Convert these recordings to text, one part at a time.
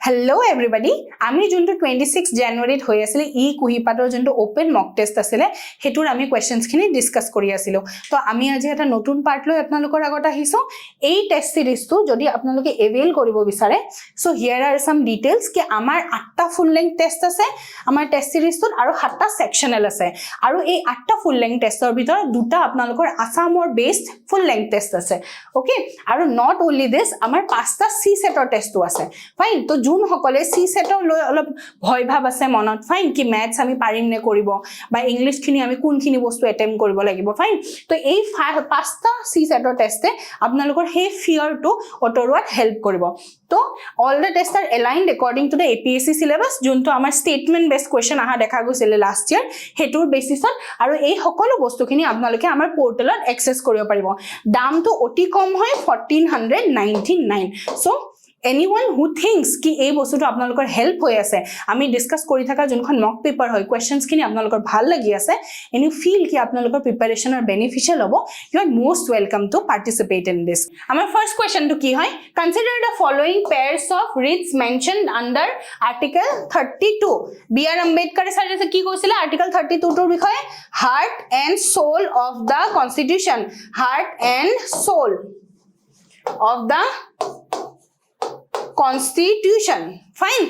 Hello everybody, আমি যোনটো 26 জানুৱাৰীত হৈ আছিল ই কুহিপাতৰ যোনটো ওপেন মক টেষ্ট আছিল হেতুৰ আমি কোৱেশ্চনছ খিনি ডিসকাস কৰি আছিলো তো আমি আজি এটা নতুন পাৰ্ট লৈ আপোনালোকৰ আগত আহিছো এই টেষ্ট সিৰিজটো যদি আপোনালোকে এভেইল কৰিব বিচাৰে সো হিয়াৰ আৰ সাম ডিটেইলস কি আমাৰ 8টা ফুল লেংথ টেষ্ট আছে আমাৰ টেষ্ট সিৰিজটোত আৰু 7টা সেকশনাল আছে আৰু এই 8টা ফুল লেংথ টেষ্টৰ ভিতৰত দুটা আপোনালোকৰ আসামৰ বেসড ফুল লেংথ টেষ্ট আছে ওকে আৰু নট অনলি দিস আমাৰ 5টা সি সেটৰ টেষ্টও আছে ফাইন তো জুন সকলে সি সেটৰ লৈ অলপ ভয় ভাব আছে মনত ফাইন কি ম্যাথছ আমি পাৰিম নে কৰিব বা ইংলিশ খিনি আমি কোনখিনি বস্তু এটেম্প কৰিব লাগিব ফাইন তো এই 5টা সি সেটৰ টেষ্টে আপোনালোকৰ হে ফিয়াৰ টু অটৰুৱাত হেল্প কৰিব তো all the taste R aligned according to the APSC syllabus যোনটো আমাৰ স্টেটমেন্ট বেসড কোৱেশ্চন আহা দেখা গৈছিল লাষ্ট ইয়াৰ হেতুৰ বেসিছত আৰু এই সকলো বস্তুখিনি আপোনালোকে আমাৰ পোৰ্টেলত এক্সেস কৰিব পাৰিব দামটো অতি কম হয় 1499 so anyone who thinks ki ei bostuto apnalokor help hoy ase ami discuss kori thaka jonkhon mock paper hoy questions kini apnalokor bhal lagi ase and you feel ki apnalokor preparation are beneficial hobo you are most welcome to participate in this amar first question to ki hoy consider the following pairs of writs mentioned under article 32 br ambedkar sir ese ki koisile article 32 tor bikhoye heart and soul of the constitution heart and soul of the constitution fine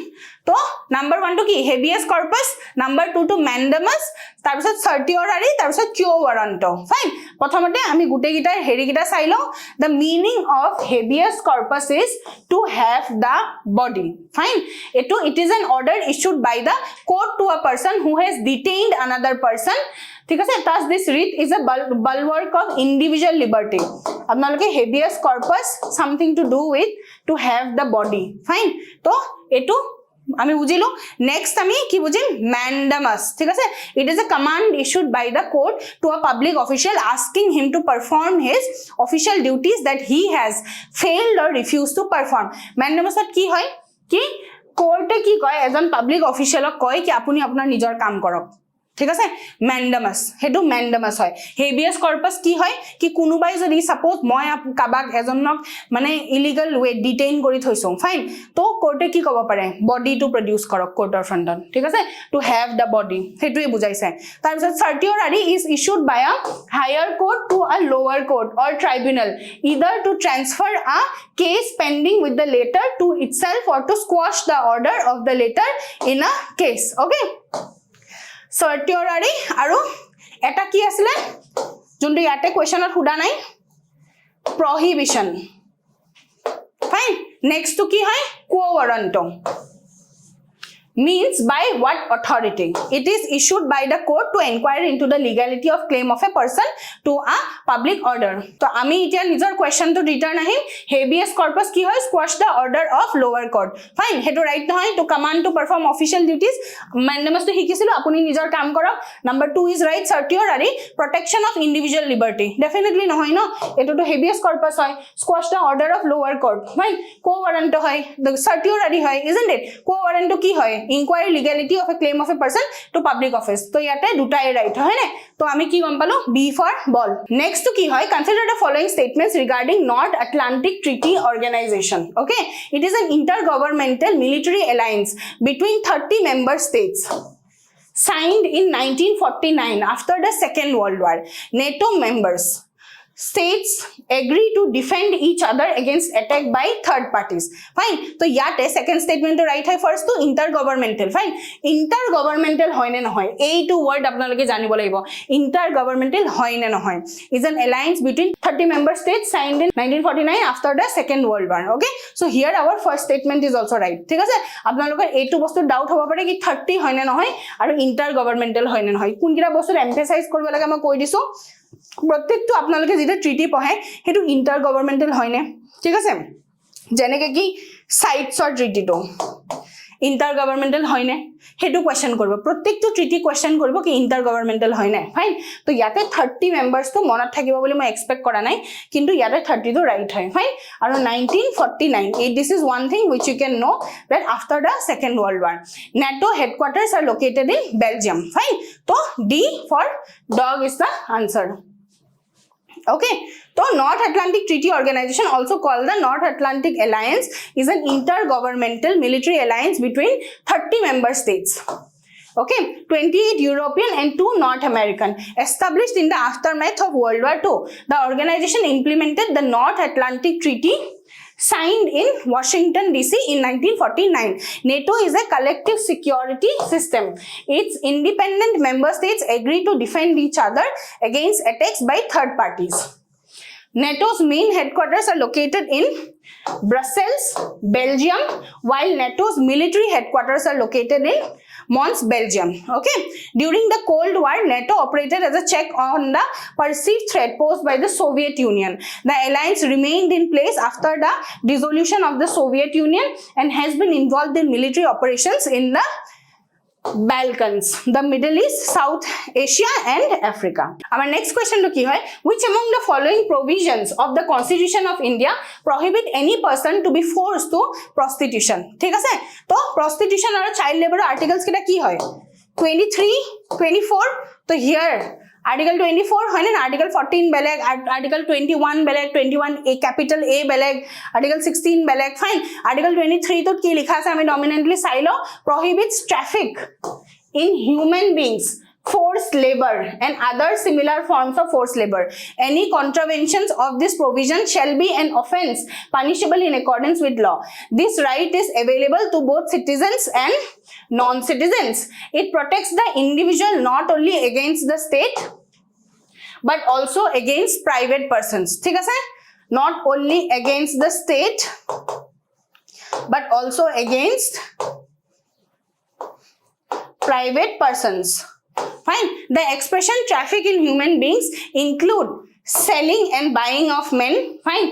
to number 1 to ki habeas corpus number 2 to mandamus tar bisot certiorari tar bisot quo warranto fine prothomote ami gute gita heri gita sailo the meaning of habeas corpus is to have the body fine it is an order issued by the court to a person who has detained another person ঠিক আছে thus this writ is a bulwark of individual liberty আপনালোকে habeas corpus something to do with to have the body fine তো এটো আমি বুঝিলো next আমি কি বুঝিম mandamus ঠিক আছে it is a command issued by the court to a public official asking him to perform his official duties that he has failed or refused to perform mandamus কি হয় কি কোর্টে কি কয় এজন পাবলিক অফিচিয়ালক কয় কি আপুনি আপোনাৰ নিজৰ কাম কৰক ঠিক আছে mandamus হেতু mandamus হয় habeas corpus কি হয় কি কোনোবাই যদি সাপোজ মই কাবাক এজনক মানে ইলিগাল ওয়ে ডিটেইন কৰি থৈছো ফাইন তো কোৰ্টে কি কব পাৰে বডি টু প্ৰডিউস কৰক কোৰ্টৰ ফ্ৰন্টত ঠিক আছে টু হ্যাভ দা বডি হেতুই বুজাইছে তাৰ পিছত certiorari is issued by a higher court to a lower court or tribunal either to transfer a case pending with the latter to itself or to squash the order of the latter in a case okay certiorari aru eta ki asile jontu yate questioner huda nai prohibition fine next to ki hoy quo warranto means by what authority it is issued by the court to inquire into the legality of claim of a person to a public order to ami itia nijor question to return ahim habeas corpus ki hoy squash the order of lower court fine hetu right hoy to command to perform official duties mandamus to hikisilo apuni nijor kaam korok number 2 is right certiorari protection of individual liberty definitely no hoy no etu to habeas corpus hoy squash the order of lower court fine quo warranto hoy the certiorari hoy isn't it quo warranto ki hoy inquiry legality of a claim of a person to public office to yate dutai right hoy ne to ami ki gom palo b for ball next to ki hoy consider the following statements regarding North Atlantic Treaty Organization okay it is an intergovernmental military alliance between 30 member states signed in 1949 after the Second World War NATO members states agree to defend each other against attack by third parties fine to yate second statement to right hai first to intergovernmental fine intergovernmental hoy ne nohoy ei to word apnaloke janibo lagibo intergovernmental hoy ne nohoy is an alliance between 30 member states signed in 1949 after the Second World War okay so here our first statement is also right ঠিক আছে apnaloke ei to bostu doubt hoba pare ki 30 hoy ne nohoy aru intergovernmental hoy ne nohoy kun kira bostu emphasize koribo lage ma koi disu প্ৰত্যেকটো আপোনালোকে যেটা treaty পঢ়ে হেতু inter governmental হয় নে ঠিক আছে যেনেকে কি সাইটছৰ ট্ৰিটিটো ইন্টাৰ গভৰ্নমেন্টাল হয় নে হেতু কোৱেশ্চন কৰিব প্ৰত্যেকটো ট্ৰিটি কোৱেশ্চন কৰিব কি ইন্টাৰ গভৰ্নমেন্টাল হয় নে ফাইন তো ইয়াতে 30 মেম্বাৰস তো মনত থাকিব বুলি মই এক্সপেক্ট কৰা নাই কিন্তু ইয়াতে 30 তো ৰাইট হয় ফাইন আৰু 1949 this is one thing which you can know that after the Second World War NATO headquarters are located in Belgium fine to D for dog is the answer Okay, so North Atlantic Treaty Organization, also called the North Atlantic Alliance, is an intergovernmental military alliance between 30 member states. Okay, 28 European and 2 North American. Established in the aftermath of World War II, the organization implemented the North Atlantic Treaty signed in Washington DC in 1949. NATO is a collective security system. Its independent member states agree to defend each other against attacks by third parties. NATO's main headquarters are located in Brussels, Belgium, while NATO's military headquarters are located in Mons, Belgium. Okay, during the Cold War, NATO operated as a check on the perceived threat posed by the Soviet Union. The alliance remained in place after the dissolution of the Soviet Union and has been involved in military operations in the Balkans, the Middle East, South Asia and Africa. Our next question to ki hoy, which among the following provisions of the Constitution of India prohibit any person to be forced to prostitution? ঠিক আছে, তো prostitution আর child labor articles কিটা কি হয়? 23, 24, তো here Article 24 হয় না, Article 14 বেলেগ, Article 21 বেলেগ, 21 A capital A বেলেগ, Article 16 বেলেগ, fine. Article 23 তো কি লিখা আছে আমি dominantly চাই লও, prohibits traffic in human beings, forced labor and other similar forms of forced labor. Any contraventions of this provision shall be an offense punishable in accordance with law. This right is available to both citizens and non-citizens. It protects the individual not only against the state but also against private persons. ঠিক আছে, not only against the state but also against private persons. Fine. The expression traffic in human beings include selling and buying of men, fine,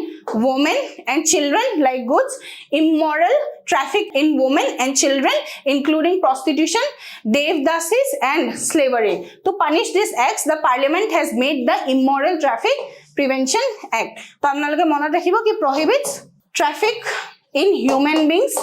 women and children like goods, immoral traffic in women and children including prostitution, devdasis and slavery. To punish these acts, the parliament has made the Immoral Traffic Prevention Act. তো আপনাদেরকে মনে রাখিব কি prohibits traffic in human beings,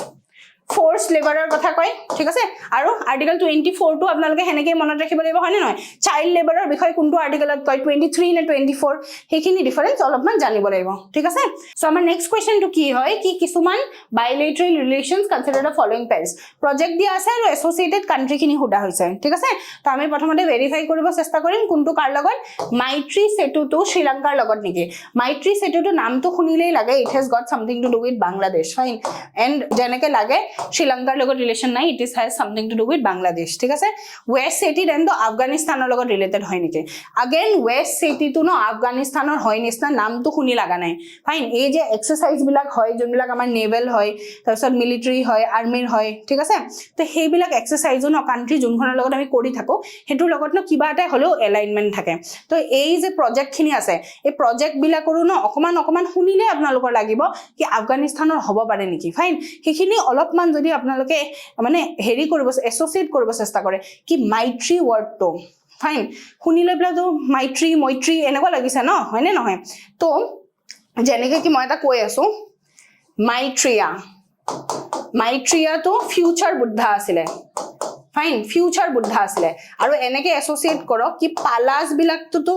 forced labor কথা কয়, ঠিক আছে, আৰু আৰ্টিকেল 24 টো আপোনালোকে হেনেকে মনত ৰাখিব লাগিব হয় নহয়, চাইল্ড লেবাৰৰ বিষয় কোনটো আৰ্টিকেলত কয় 23 নে 24, হেখিনি ডিফাৰেন্স অলপমান জানিব লাগিব, ঠিক আছে। সো আমাৰ নেক্সট কোৱেশ্চন টো কি হয় কি কিছুমান বাইলেটাৰেল ৰিলেশনস কনসিডাৰ দ্য ফলোইং পেয়াৰ্স প্ৰজেক্ট দিয়া আছে আৰু এসোসিয়েটেড কান্ট্ৰি খিনি হুডা হৈছে, ঠিক আছে। তো আমি প্ৰথমতে ভেৰিফাই কৰিব চেষ্টা কৰিম কোনটো কাৰ লগত, মাইত্ৰী সেতুটো শ্ৰীলংকাৰ লগত নেকি। মাইত্ৰী সেতুটো নামটো শুনিলেই লাগে it has got something to do with Bangladesh, fine, and যেনেকে লাগে শ্ৰীলংকাৰ লগত ৰিলেশন নাই, it is has something to do with Bangladesh, ঠিক আছে। ওয়েস্ট সেটি দেন তো আফগানিস্তানৰ লগত ৰিলেটেড হয় নেকি, अगेन ওয়েস্ট সেটিটো ন আফগানিস্তানৰ হয় নিচিনা নামটো শুনি লাগা নাই, ফাইন। এই যে এক্সাৰসাইজ বিলাক হয় যোনবিলাক আমাৰ নেভেল হয় তাৰপিছত মিলিটাৰী হয় আৰ্মিৰ হয়, ঠিক আছে, তো সেইবিলাক এক্সাৰসাইজো ন কান্ট্ৰি যোনখনৰ লগত আমি কৰি থাকো হেতুৰ লগত ন কিবা এটা হলেও এলাইনমেন্ট থাকে। তো এই যে প্ৰজেক্ট খিনি আছে এই প্ৰজেক্ট বিলাকৰো ন অকমান শুনিলে আপোনালোকৰ লাগিব কি আফগানিস্তানৰ হ'ব পাৰে নেকি, ফাইন। সেইখিনি অলপমান যদি আপোনালোকে মানে হেৰি কৰিব এসোসিয়েট কৰিব চেষ্টা কৰে কি মাইত্ৰী ওয়াৰ্ডটো, ফাইন, শুনিলে পেলাতো মাইত্ৰী মৈত্ৰী এনেকুৱা লাগিছে ন, হয়নে নহয়। তো যেনেকে কি মই এটা কৈ আছো মাইত্ৰিয়া তো ফিউচাৰ বুদ্ধা আছিলে, ফাইন, ফিউচাৰ বুদ্ধা আছিলে। আৰু এনেকে এসোসিয়েট কৰক কি পালাস বিলাকটো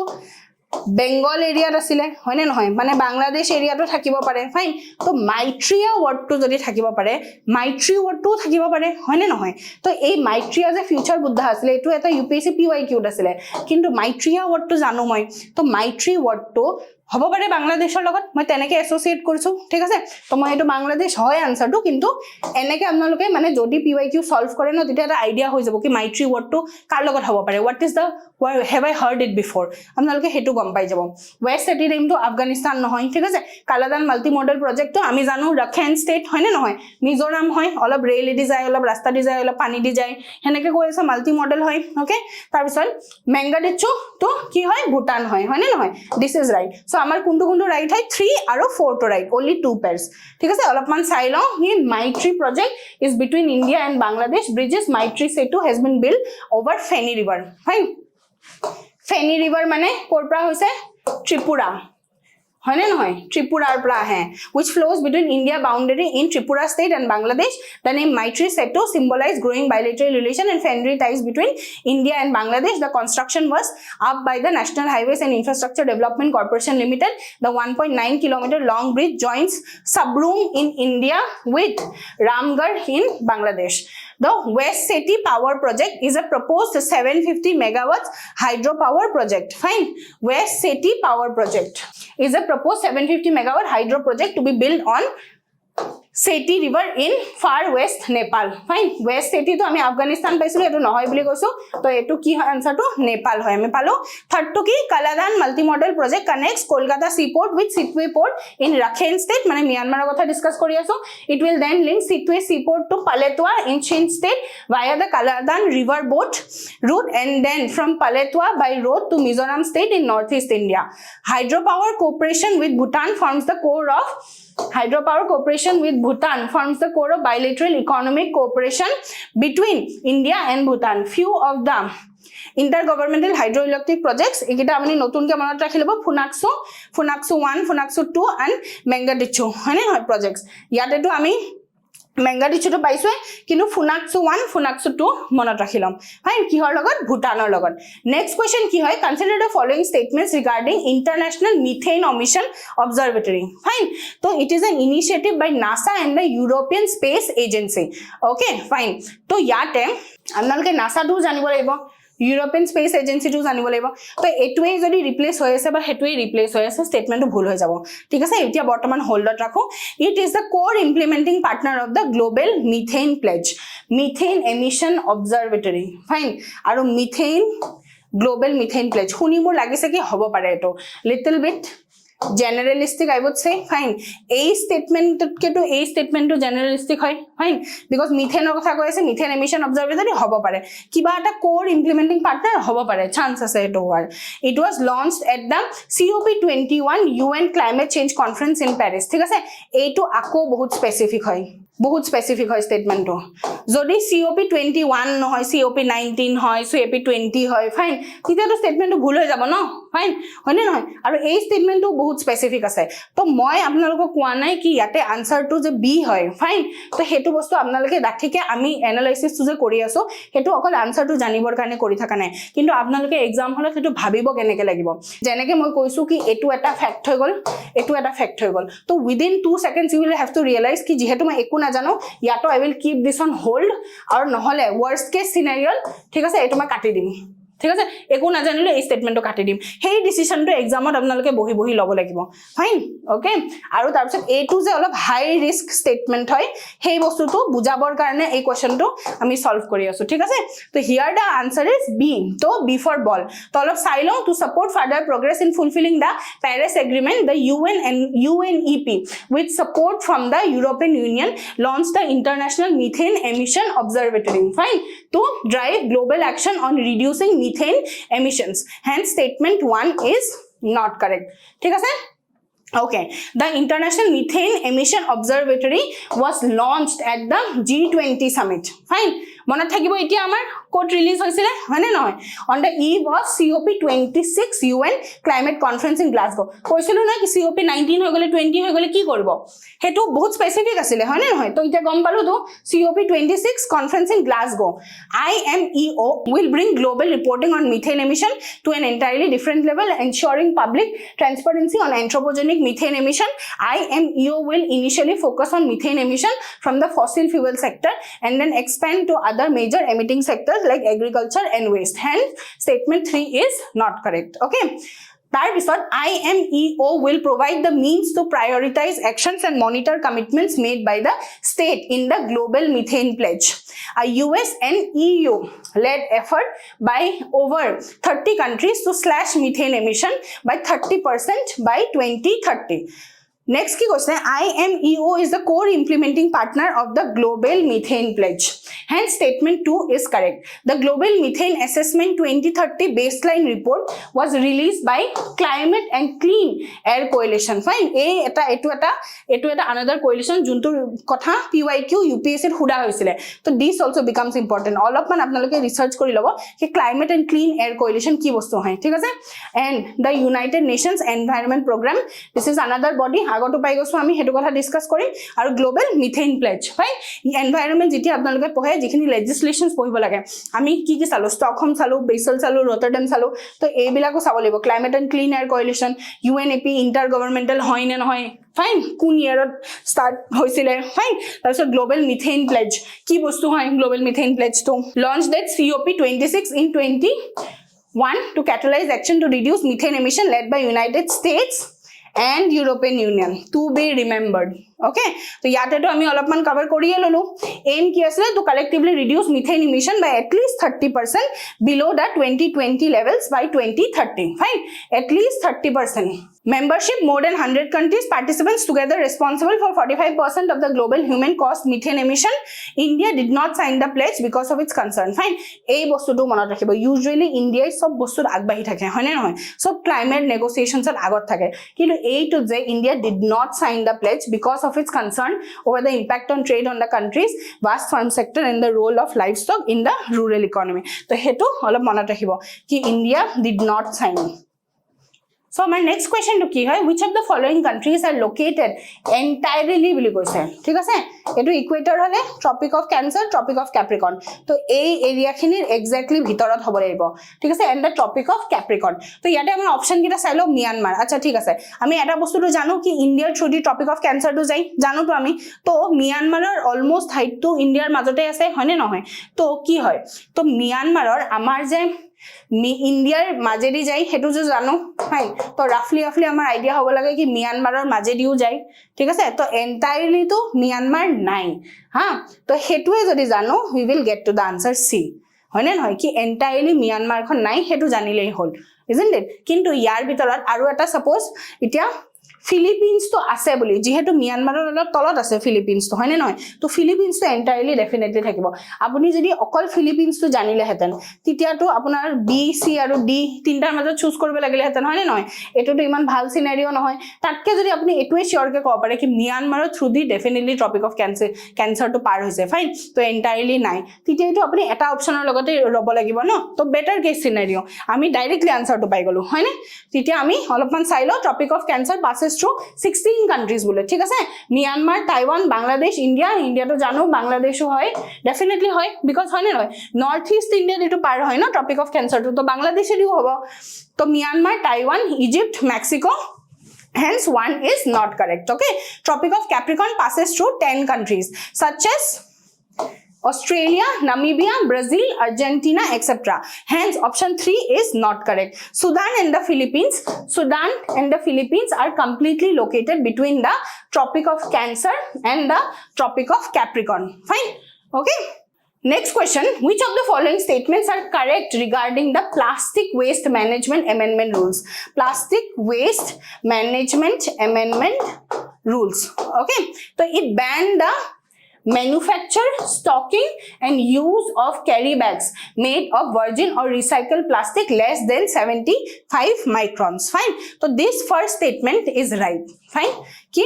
বেঙ্গল এৰিয়াত আছিলে হয়নে নহয়, মানে বাংলাদেশ এৰিয়াটো থাকিব পাৰে, ফাইন। তো মাইত্ৰিয়া ওয়াৰ্ডটো যদি থাকিব পাৰে মাইত্ৰী ওয়াৰ্ডটো থাকিব পাৰে হয়নে নহয়। তো এই মাইত্ৰিয়া যে ফিউচাৰ বুদ্ধা আছিলে এটো এটা ইউপিএসসি পিওয়াইকিউত আছিলে, কিন্তু মাইত্ৰিয়া ওয়াৰ্ডটো জানো মই, তো মাইত্ৰী ওয়াৰ্ডটো হ'ব পাৰে বাংলাদেশৰ লগত, মই তেনেকে এসোসিয়েট কৰিছো, ঠিক আছে। তো মই এটো বাংলাদেশ হয় আনসাৰটো, কিন্তু এনেকে আপোনালোকে মানে যদি পিওয়াইকিউ সলভ কৰে ন তেতিয়া এটা আইডিয়া হৈ যাব কি মাইত্ৰী ওয়াৰ্ডটো কাৰ লগত হ'ব পাৰে, what is the have I hard it বিফোৰ, আপোনালোকে হেতু গম পাই যাব। ওয়েস্ট সেটিৰ নেমটো আফগানিস্তান নহয়, ঠিক আছে। কালাদান মাল্টি মডেল প্ৰজেক্টটো আমি জানো ৰাখাইন ষ্টেট হয়নে নহয়, মিজোৰাম হয়, অলপ ৰেল দি যায় অলপ ৰাস্তা দি যায় অলপ পানী দি যায় হেনেকে কৈ আছে মাল্টি মডেল হয়, ওকে। তাৰপিছত মেংগাডিচু তো কি হয় ভুটান হয়, হয়নে নহয়, দিস ইজ ৰাইট। সো আমাৰ কোনটো ৰাইট হয় 3 আৰু 4 টো ৰাইট, অনলি 2 পেয়াৰ্স, ঠিক আছে। অলপমান চাই লও he Maitri project is between India and Bangladesh bridges Maitri Setu has been build over Feni river, fine. Feni river মানে ক'ৰ পৰা হৈছে ত্ৰিপুৰা, হয় নে নহয় ত্ৰিপুৰাৰ পৰা আহে which flows between India boundary in Tripura state and Bangladesh. The name Maitri Setu symbolize growing bilateral relation and friendly ties between India and Bangladesh. The construction was up by the National Highways and Infrastructure Development Corporation Limited. The 1.9 kilometer long bridge joins Sabroom in India with Ramgarh in Bangladesh. The West Seti Power Project is a proposed 750 megawatts hydropower project. Fine. West Seti Power Project is a proposed 750 megawatt hydro project to be built on Seti River in far west Nepal. Fine. West Seti to ami Afghanistan paisilo etu nohoy boli koisu to etu ki hoy answer to Nepal hoy ami palo. Third to ki Kaladan multimodal project connects Kolkata seaport with Sitwe port in Rakhine state mane Myanmar kotha discuss kori aso. It will then link Sitwe seaport to Paletwa in Chin state via the Kaladan river boat route and then from Paletwa by road to Mizoram state in northeast India. Hydropower cooperation with Bhutan forms the core of bilateral economic cooperation between India and Bhutan. Few of the intergovernmental hydroelectric projects ekita amani notun ke manot rakhi lebo Funakso 1 Funakso 2 and Mengadichu hone hoy projects yate to ami Mengadichu to paiswe kintu Funakso 1 Funakso 2 monot rakhilom fine ki hor logot Bhutanor logot. Next question ki hoy consider the following statements regarding International Methane Emission Observatory. Fine. So it is an initiative by NASA and the European Space Agency. Okay, fine. So yate আপোনালোকে NASA to জানিব লাগিব European Space Agency to জানিব লাগিব তো এটুৱে যদি ৰিপ্লেস হৈ আছে বা হেটুৱে ৰিপ্লেস হৈ আছে স্টেটমেন্টটো ভুল হৈ যাব ঠিক আছে এতিয়া বৰ্তমান হোল্ডত ৰাখো it is the core implementing partner of the global methane pledge methane emission observatory fine আৰু methane global methane pledge শুনি মোৰ লাগিছে কি হ'ব পাৰে এটো little bit generalistic I would say fine a statement to generalistic hoy fine because methane kotha koi ase methane emission observatory hobo pare kiba eta core implementing partner hobo pare chance ase eto war it was launched at the COP21 UN climate change conference in Paris thik ase eto ako bahut specific hoy statement to jodi COP21 no hoy COP19 hoy COP20 hoy fine tita to statement to bhul hoy jabo no fine hone no aru ei statement to bahut specific ase to moi apnaloko koa nai ki yate answer to je b hoy fine to hetu bostu apnaloke dakhike ami analysis to je kori aso hetu okol answer to janibor karone kori thaka nai kintu apnaloke exam holo hetu bhabibo keneke lagibo jeneke moi koisu ki etu eta fact hoy gol to within 2 seconds you will have to realize ki jehetu moi eku na jano yato I will keep this on hold aur নহলে worst case scenario ঠিক আছে এটো মই কাটি দিম ঠিক আছে একো না জানিলে এই স্টেটমেন্টটো কাটি দিম হেই ডিসিশনটো এক্সামত আপোনালোকে বহি লব লাগিব ফাইন ওকে আৰু তাৰ পিছত এ টু যে অলপ হাই ৰিস্ক স্টেটমেন্ট হয় হেই বস্তুটো বুজাবৰ কাৰণে এই কোৱেশ্চনটো আমি সলভ কৰি আছো ঠিক আছে তো here the answer is B তো বি ফৰ বল তো অলপ চাই লওঁ to support further progress in fulfilling the Paris agreement the UNEP with support from the European Union launched the International Methane Emission Observatory fine to drive global action on reducing methane emissions hence statement 1 is not correct ঠিক আছে okay the International Methane Emission Observatory was launched at the G20 summit fine মনত থাকিব এতিয়া আমাৰ code release হৈছিলে হয়নে নহয় on the eve of COP26 UN climate conference in Glasgow কৈছিল না কি COP19 হৈ গলে 20 হৈ গলে কি কৰিব হেতু বহুত স্পেসিফিক আছিল হয়নে নহয় তো এটা গম পালো তো COP26 conference in Glasgow IMEO will bring global reporting on methane emission to an entirely different level ensuring public transparency on anthropogenic methane emission IMEO will initially focus on methane emission from the fossil fuel sector and then expand to other major emitting sectors like agriculture and waste hence statement 3 is not correct okay Tarpisot IMEO will provide the means to prioritize actions and monitor commitments made by the state in the global methane pledge. A US and EU led effort by over 30 countries to slash methane emission by 30% by 2030. Next কি কৈছে IMEO is the core implementing partner of the Global Methane Pledge. Hence statement 2 is correct. The Global Methane Assessment 2030 baseline report was released by Climate and Clean Air Coalition. Fine. Etu eta another coalition juntur kotha PYQ UPSC huda hoisile. So this also becomes important. All of man apnaloke research kori lobo ki Climate and Clean Air Coalition ki bostu hoy. Thik ase? And the United Nations Environment Program, this is another body. আগটো পাই গৈছো আমি হেতু কথা discuss কৰিম আৰু global methane pledge fine environment যেতি আপোনালোকে পঢ়ে যিখিনি লেজিসলেশনস পঢ়িব লাগে আমি কি কি চালো ষ্টকহোম চালো বেসেল চালো ৰটাৰডাম চালো তো এইবিলাকো চাব লাগিব climate and clean air coalition UNEP inter governmental হয় নে নহয় ফাইন কোন ইয়াৰত স্টাৰ্ট হৈছিলে ফাইন তাৰপিছত গ্লোবাল মিথেন প্লেজ কি বস্তু হয় গ্লোবাল মিথেন প্লেজ তো launch date COP26 in 21 to catalyze action to reduce methane emission led by United States and European Union to be remembered. Okay, so yate to ami olopman cover koriye lolu aim ki asile to collectively reduce methane emission by at least 30% below the 2020 levels by 2030. Fine, at least 30%. Membership more than 100 countries, participants together responsible for 45% of the global human caused methane emission. India did not sign the pledge because of its concern. Fine, ei bostu tu monot rakhibo usually India sob bostur agbahi thake hoy na noy sob climate negotiations er agot thake kintu ei to je India did not sign the pledge because of its concern over the impact on trade on the country's vast farm sector and the role of livestock in the rural economy. So hetu olop monot rakhibo ki India did not sign. So my next question to ki hoy which of the following countries are located entirely boli koise thik ase etu equator hole tropic of Cancer tropic of Capricorn to ei area khinir exactly bhitorot hobo laibo thik ase and the tropic of Capricorn to yate amar option kita sailo Myanmar acha thik ase ami eta bostu to janu ki India through the tropic of Cancer to jai janu to ami to Myanmar er almost height to India majote ase hoine nohoy to ki hoy to Myanmar er amar je India মাজেদি যাই হেতু যে জানো fine তো রাফলি আমার idea হ'ব লাগে কি মিয়ানমাৰৰ মাজেদিও যায় ঠিক আছে তো এন্টায়াৰলি তো মিয়ানমাৰ নাই হা তো হেতুৱে যদি জানো we will get to the answer C হয়নে নহয় কি এন্টায়াৰলি মিয়ানমাৰখন নাই হেতু জানিলেই হল isn't it কিন্তু ইয়াৰ ভিতৰত আৰু এটা সাপোজ এতিয়া Philippines to ase boli jehetu Myanmar er tolot ase Philippines to hoine noy to Philippines to entirely definitely thakibo apuni jodi okol Philippines to janile heten titia to apunar B C aru D tintar majo choose koribe lagile heten hoine noy eto to iman bhal scenario nohoy tatke jodi apuni etue sure ke ko pare ki Myanmar through the definitely tropic of cancer to par hoise fine to entirely nai titia to apuni eta option er logote robo lagibo no to better case scenario ami directly answer to pai golu hoine titia ami olopman sailo tropic of Cancer passes through 16 countries bole thik ase Myanmar Taiwan Bangladesh India to jano Bangladesh hoy definitely hoy because hoy na northeast India etu par hoy na tropic of Cancer to Bangladesh eri hobo to Myanmar Taiwan Egypt Mexico hence one is not correct okay tropic of Capricorn passes through 10 countries such as Australia, Namibia, Brazil, Argentina, etc. Hence, option 3 is not correct. Sudan and the Philippines are completely located between the Tropic of Cancer and the Tropic of Capricorn. Fine? Okay? Next question, which of the following statements are correct regarding the Plastic Waste Management Amendment Rules? Plastic Waste Management Amendment Rules. Okay? So, it banned the manufacture, stocking and use of carry bags made of virgin or recycled plastic less than 75 microns. Fine. So this first statement is right. Fine. Ki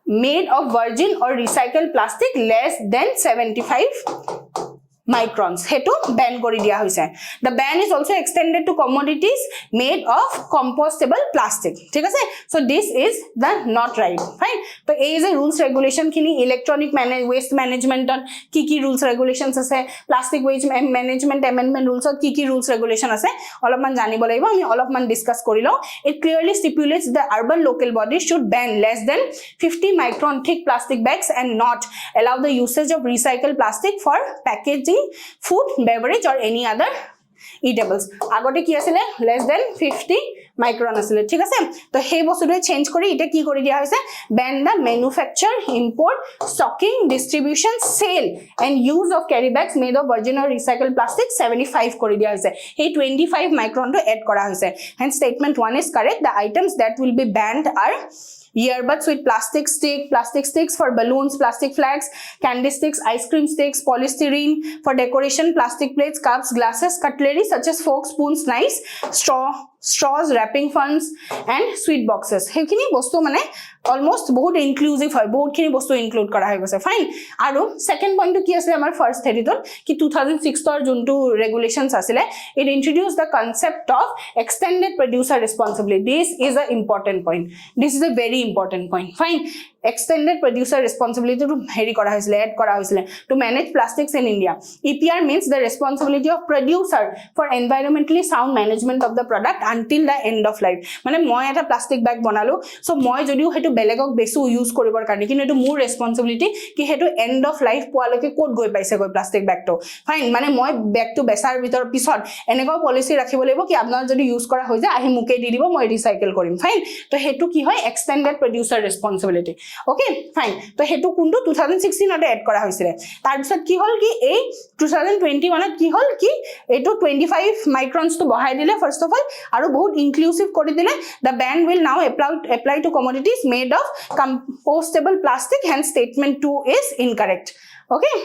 made of virgin or recycled plastic less than 75 microns hetu ban kori dia hoise the ban is also extended to commodities made of compostable plastic thik ase so this is the not right fine so a is a rules regulation khini electronic waste management on ki rules regulations ase plastic waste management amendment rules or ki rules regulation ase olopman janibo laibo ami olopman discuss korilo it clearly stipulates the urban local bodies should ban less than 50 micron thick plastic bags and not allow the usage of recycled plastic for packaging food beverage or any other eatables agote ki asile less than 50 micron asile thik ase to he bostu change kori ite ki kori dia hoise ban the manufacture import stocking distribution sale and use of carry bags made of virgin or recycled plastic 75 kori dia hoise he 25 micron to add kora hoise hence statement 1 is correct the items that will be banned are earbuds with plastic sticks for balloons, plastic flags, candy sticks, ice cream sticks, polystyrene for decoration, plastic plates, cups, glasses, cutlery such as forks, spoons, knives, straws, wrapping funds and sweet boxes. Hekhini bostu mane almost bahut inclusive hoy, bahut khini bostu include kora hoy goise. Fine. Aru second point to ki asile amar first editor ki 2006 tor juntu regulations asile, it introduced the concept of extended producer responsibility. This is an important point. This is a very important point. Fine. Extended producer responsibility to heri kora hoisile, add kora hoisile to manage plastics in India. EPR means the responsibility of producer for environmentally sound management of the product until the end of life. Mane moi eta plastic bag banalu, so moi jodiu hetu belegok besu use koribor karone kintu etu more responsibility ki hetu end of life poaloke kod goi paise goi plastic bag to. Fine, mane moi bag to besar bitor pisot eneko policy rakhibo lebo ki apnar jodi use kora hoy ja ahi muke di dibo moi recycle korim. Fine, to hetu ki hoy extended producer responsibility. Okay, fine. To hetu kundu 2016 ote add kora hoisile. Tar bisot ki hol ki ei 2021 ot ki hol ki etu 25 microns to bahai dile first of all aru bahut inclusive kori dile. The ban will now apply to commodities made of compostable plastic, hence statement 2 is incorrect. Okay,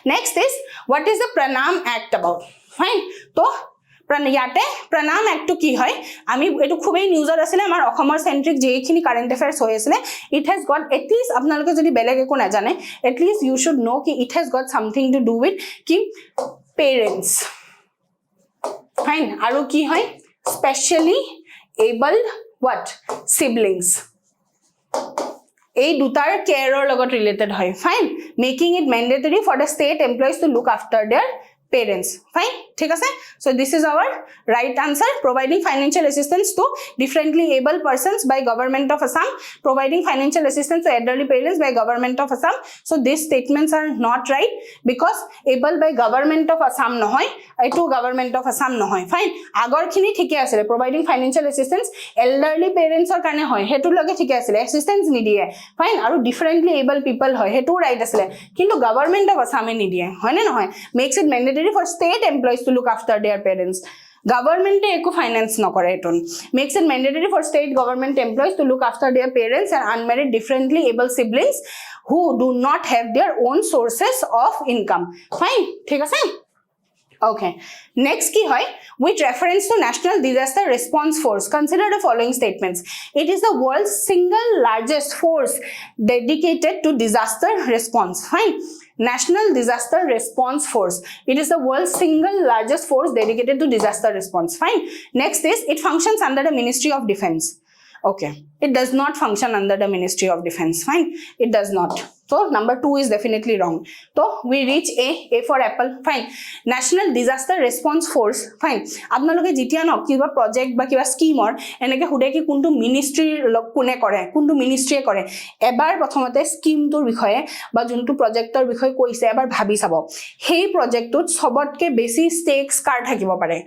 next is what is the Pranam Act about? Fine, to ইয়াতে প্ৰণাম এক্টটো কি হয় আমি এটো খুবেই নিউজত আছিল আমাৰ অসমৰ সেন্ট্ৰিক যেখিনি কারেন্ট এফেয়ার্স হৈ আছিল it has got at least আপোনালোকে যদি বেলেগ একো না জানে at least you should know কি it has got something to do with কি পেৰেন্টস ফাইন আৰু কি হয় স্পেশালি এবলড what siblings এই দুটাৰ কেয়াৰৰ লগত ৰিলেটেড হয় fine making it mandatory for the state employees to look after their parents. Fine, ঠিক আছে? So this is our right answer. Providing financial assistance to differently able persons by government of Assam. Providing financial assistance to elderly parents by government of Assam. So these statements are not right because able by government of Assam nohoy, etu government of Assam nohoy. Fine, agor khini thike asile. Providing financial assistance elderly parents or kane hoy, hetu loge thike asile. Assistance nidiye. Fine, aru differently able people hoy, hetu right asile. Kintu government of Assam e nidiye. Hoy na nohoy? Makes it mandatory for state employees to look after their parents. Government eko finance no kore eton. Makes it mandatory for state government employees to look after their parents and unmarried differently able siblings who do not have their own sources of income. Fine, ঠিক আছে? Okay, next ki hoy with reference to National Disaster Response Force, consider the following statements. It is the world's single largest force dedicated to disaster response. Fine, National Disaster Response Force, it is the world's single largest force dedicated to disaster response. Fine, next is it functions under the Ministry of Defense. Okay, it does not function under the Ministry of Defense. Fine, it does not. So number 2 is definitely wrong. So we reach A for apple. Fine, National Disaster Response Force. Fine, আপোনালোকে যেতিয়া ন কিবা project বা কিবা scheme or এনেকে হুদে কি কোনটো ministry কোনে কৰে কোনটো ministry কৰে এবাৰ প্ৰথমতে scheme তোৰ বিষয়ে বা যোনটো projectৰ বিষয়ে কৈছে এবাৰ ভাবি চাব সেই projectটোত সবতকে বেছি stakes কাৰ থাকিব পাৰে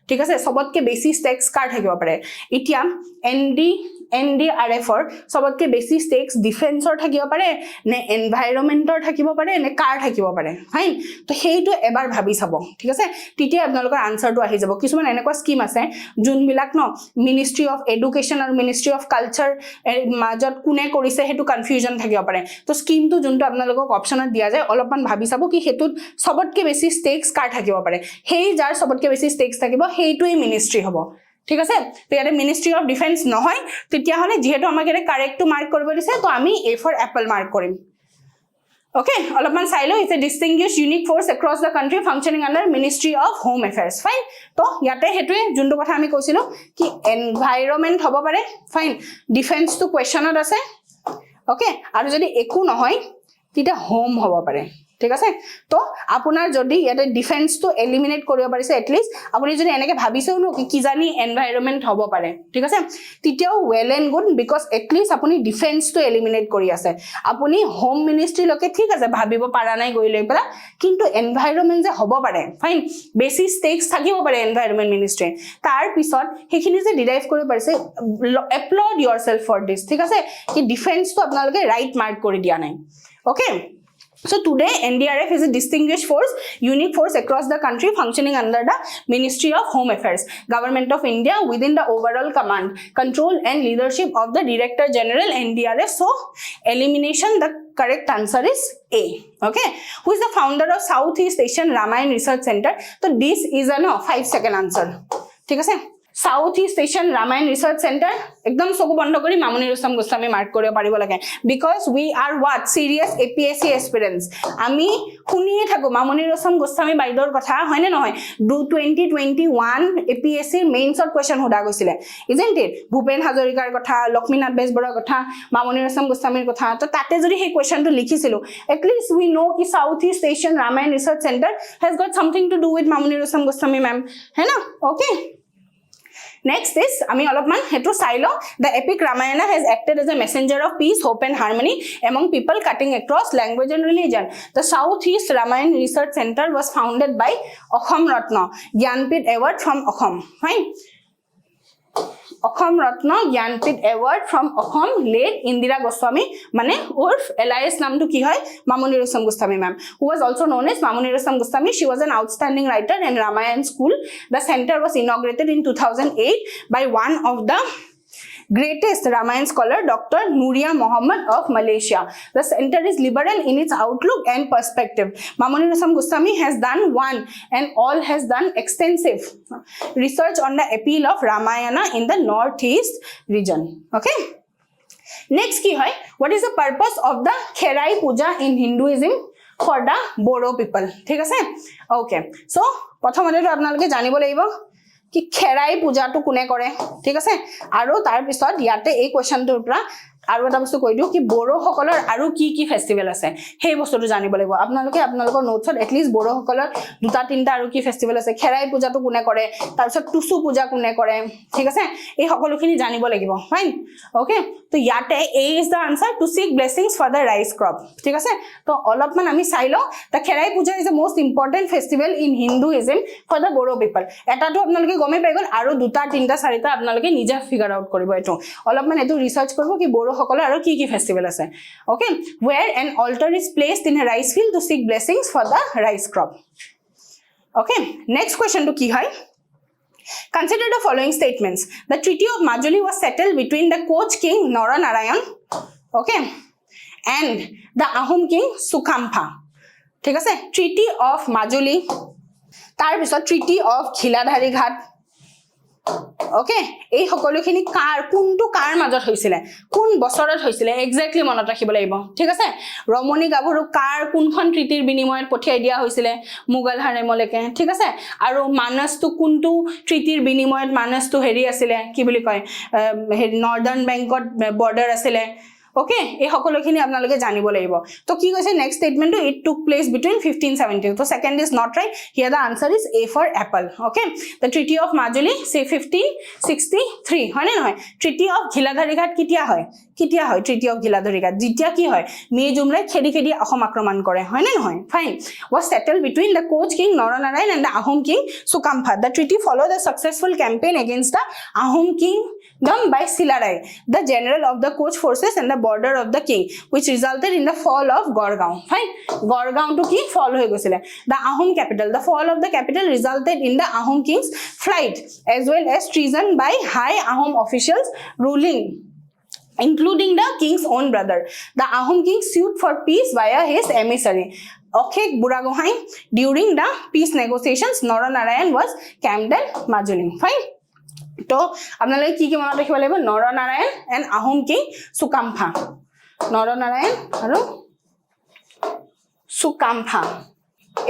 ঠিক আছে সবতকে বেছি stakes কাৰ থাকিব পাৰে এতিয়া NDRF or সবতকে বেছি stakes defense or থাকিব পাৰে নে environment or থাকিব পাৰে নে কাৰ থাকিব পাৰে ফাইন তো হেইটো এবাৰ ভাবি চাব ঠিক আছে তেতিয়া আপোনালোকৰ আনসাৰটো আহি যাব কিছুমান এনেকুৱা স্কিম আছে যোন বিলাক ন মিনিষ্ট্ৰি অফ এডুকেশন আৰু মিনিষ্ট্ৰি অফ কালচাৰ মাজত কোনে কৰিছে হেতু কনফিউজন থাকিব পাৰে তো স্কিমটো যোনটো আপোনালোকক অপচনত দিয়া যায় অলপমান ভাবি চাব কি হেতুত সবতকে বেছি stakes কাৰ থাকিব পাৰে হেই যাৰ সবতকে বেছি stakes থাকিব হেইটোই মিনিষ্ট্ৰি হ'ব ঠিক আছে তো ইয়াতে মিনিষ্ট্ৰি অফ ডিফেন্স নহয় তেতিয়া হলে যেহেতু আমাক এটা কাৰেক্ট টু মাৰ্ক কৰিব দিছে তো আমি A for apple মাৰ্ক কৰিম Okay, অলপমান চাইলো is a distinguished unique force across the country functioning under Ministry of Home Affairs. Fine, তো ইয়াতে হেতুৱে যোনটো কথা আমি কৈছিলো কি environment হ'ব পাৰে fine defense to questionত আছে okay আৰু যদি একো নহয় তিটা হোম হ'ব পাৰে ঠিক আছে তো আপোনাৰ যদি ইয়াতে ডিফেন্স তো এলিমিনেট কৰিব পাৰিছে এট লিস্ট আপুনি যদি এনেকে ভাবিছেও ন কি জানি এনভায়ৰনমেন্ট হ'ব পাৰে ঠিক আছে তিতিয়াও well and good because at least আপুনি ডিফেন্স তো এলিমিনেট কৰি আছে আপুনি হোম মিনিষ্ট্ৰি লকে ঠিক আছে ভাবিব পাৰা নাই গৈ লৈ পৰা কিন্তু এনভায়ৰনমেন্ট যে হ'ব পাৰে ফাইন বেসি ষ্টেকস থাকিব পাৰে এনভায়ৰনমেন্ট মিনিষ্ট্ৰি তাৰ পিছত হেখিনি যে ডিৰাইভ কৰিব পাৰিছে এপ্লড yourself for this ঠিক আছে কি ডিফেন্স তো আপোনালোকে ৰাইট মাৰ্ক কৰি দিয়া নাই okay So today NDRF is a distinguished force, unique force across the country functioning under the Ministry of Home Affairs, Government of India within the overall command, control and leadership of the Director General NDRF. So elimination, the correct answer is A. Okay. Who is the founder of Southeast Asian Ramayan Research Center? So this is a 5-second answer. ठीक है Southeast Asian Ramayan Research Center एकदम চকু বন্ধ কৰি Mamoni ৰস্তম Goswami mark কৰিব পাৰিব লাগে because we are what serious APSC aspirants আমি শুনিয়ে থাকো মামনি ৰস্তম গোস্বামী বাইদৰ কথা হয়নে নহয় 2021 APSC মেইনছৰ কোৱেশ্চন হোদা গৈছিলে isn't it ভূপেন হাজৰিকাৰ কথা লক্ষ্মীনাথ বেজবৰুৱাৰ কথা মামনি ৰস্তম গোস্বামীৰ কথা তো তাতে যদি সেই কোৱেশ্চনটো লিখিছিলো at least we know ki Southeast Asian Ramayan Research Center has got something to do with Mamoni ৰস্তম Goswami ma'am है ना okay Next is ami alopman hetu sailo the epic Ramayana has acted as a messenger of peace hope and harmony among people cutting across language and religion the Southeast Ramayan Research Center was founded by Akham Ratna Gyanpith Award from Akham fine Akham Ratna Gyanpith Award from Akham late Indira Goswami mane urf LIS naam to ki hoy Mamuni Rostam Goswami ma'am who was also known as Mamuni Rostam Goswami she was an outstanding writer in Ramayan school the center was inaugurated in 2008 by one of the greatest Ramayan scholar Dr. Nuria Muhammad of Malaysia. The center is liberal in its outlook and perspective. Mamuni Rostam Goswami has done one and all has done extensive research on the appeal of Ramayana in the northeast region. Okay. Next ki hoy what is the purpose of the Kherai Puja in Hinduism for the Bodo people? ঠিক আছে? Okay. So প্ৰথমতে তো আপোনালোকে জানিব লাগিব কি খেৰাই পূজাটো কোনে কৰে ঠিক আছে আৰু তাৰ পিছত ইয়াতে এই কোৱেশ্চনটোৰ পৰা আৰু এটা বস্তু কৈ দিও কি বড়ো সকলৰ আৰু কি ফেষ্টিভেল আছে সেই বস্তুটো জানিব লাগিব আপোনালোকে আপোনালোকৰ নোটছত এট লিষ্ট বড়ো সকলৰ দুটা তিনটা আৰু কি ফেষ্টিভেল আছে খেৰাই পূজাটো কোনে কৰে তাৰ পিছত টুসু পূজা কোনে কৰে ঠিক আছে এই সকলোখিনি জানিব লাগিব ফাইন ওকে তো ইয়াতে A is the answer to seek blessings for the rice crop ঠিক আছে তো অলপমান আমি চাইলো the খেৰাই পূজা is the most important festival in Hinduism for the Bodo people এটাটো আপোনালোকে গমে পাই গল আৰু দুটা তিনটা চাৰিটা আপোনালোকে নিজে ফিগাৰ আউট কৰিব এটো অলপমান এটো ৰিসাৰ্চ কৰিব কি বড়ো সকলৰ আৰু কি ফেষ্টিভেল আছে okay where an altar is placed in a rice field to seek blessings for the rice crop okay next question to ki hoy Consider the following statements. The Treaty of Majuli was settled between the Koch king Naranarayan, okay, and the Ahom king Sukampa. ठीक है Treaty of Majuli, तार पिছত Treaty of Ghiladhari Ghat. Okay এই সকলোখিনি কার কোনটো কার মাজত হৈছিলে কোন বছৰত হৈছিলে এক্স্যাক্টলি মনত ৰাখিব লাগিব ঠিক আছে ৰমণী গাভৰু কাৰ কোনখন ট্ৰিটিৰ বিনিময়ত পঠিয়াই দিয়া হৈছিলে মুগল হাৰেমলৈকে ঠিক আছে আৰু মানসটো কোনটো ট্ৰিটিৰ বিনিময়ত মানসটো হেৰি আছিলে কি বুলি কয় নৰ্দাৰ্ণ বেংকত বৰ্ডাৰ আছিলে Okay, এই সকলোখিনি আপোনালোকে জানিব লাগিব তো কি কৈছে next স্টেটমেন্টটো it took place between 1570 so second is not right here the answer is A for apple okay the treaty of Majuli say 1563 হয় না নহয় treaty of Ghiladhari Ghat কিতিয়া হয় treaty of Ghiladhari Ghat জিতিয়া কি হয় মে জুমলাই খেদি অসম আক্ৰমণ কৰে হয় না নহয় fine was settled between the Koch king Naranarayan and the Ahom king Sukampa the treaty followed a successful campaign against the Ahom king done by Silarai the general of the Koch forces and the border of the king which resulted in the fall of Gorgaon fine Gorgaon to ki fall hoye gosile the Ahom capital the fall of the capital resulted in the Ahom king's flight as well as treason by high Ahom officials ruling including the king's own brother the Ahom king sued for peace via his emissary Okhek Buragohain during the peace negotiations Naranarayan was camped at Majuli fine তো আপোনালোকে কি মনত ৰাখিব লাগিব Naranarayan and Ahom king সুকাম্ফা Naranarayan আৰু সুকাম্ফা